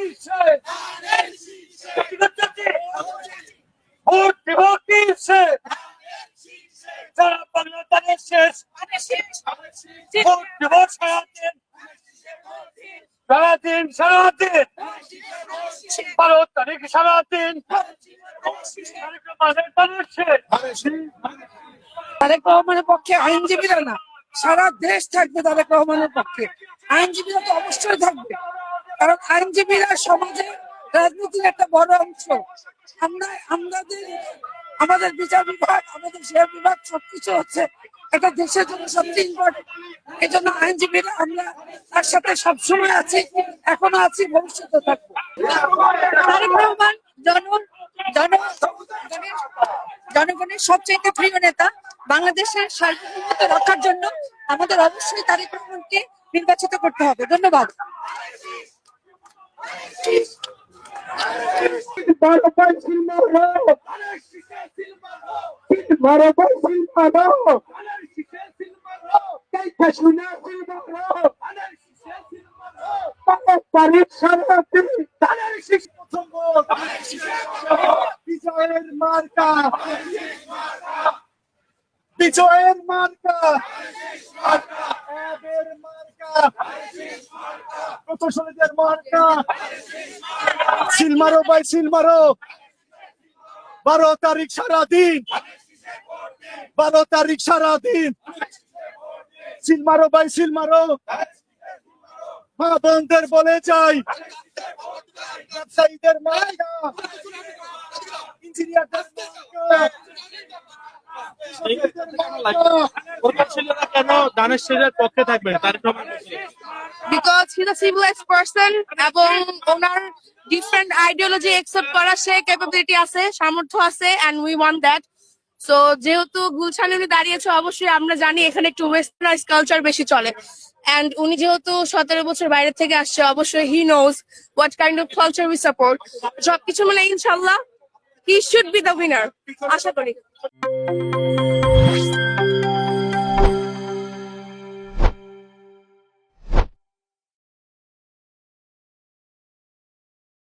শীর্ষে ভোট দেব শীর্ষে সারা বাংলাদেশের শেষ ভোট দেব সারাদিন সারাদিন 12 তারিখ সারাদিন তারেক রহমানের পক্ষে আইনজীবীরা না, সারা দেশ থাকবে তারেক রহমানের পক্ষে। আইনজীবীরা তো অবশ্যই থাকবে, কারণ আইনজীবীরা সমাজে রাজনীতির একটা বড় অংশ। আমাদের বিচার বিভাগ, আমাদের শেয়ার বিভাগ সবকিছু হচ্ছে একটা দেশের জন্য সবচেয়ে ইম্পর্টেন্ট। এই জন্য আইনজীবীরা আমরা তার সাথে সবসময় আছি, এখনো আছি, ভবিষ্যতে থাকবো। তারেক রহমান জনগণের সবচেয়ে প্রিয় নেতা। বাংলাদেশের সার্বভৌমত্ব রক্ষার জন্য আমাদের অবশ্যই তারেক রহমানকে নির্বাচিত করতে হবে। ধন্যবাদ। বিজয়ের মার্কা, বিজয়ের মার্কা, প্রকৌশলীদের মার্কা, সিল মারো ভাই সিল মারো। 12 তারিখ সারাদিন, 12 তারিখ সারাদিন সিল মারো ভাই সিল মারো। মা বোনদের বলে যাই, ব্যবসায়ীদের মার্কা, ইঞ্জিনিয়ারদের because he's a civilized person এবং ওনার ডিফারেন্ট আইডিওলজি একসেপ্ট করার সে ক্যাপাবিলিটি আছে, সামর্থ্য আছে, and we want that. So যেহেতু গুলশানে উনি দাঁড়িয়েছে, অবশ্যই আমরা জানি এখানে একটু ওয়েস্টার্নাইজ কালচার বেশি চলে, and উনি যেহেতু 17 বছর বাইরে থেকে আসছে, অবশ্যই he knows what kind of culture we support. সবকিছু মানে ইনশাল্লাহ he should be the winner আশা করি।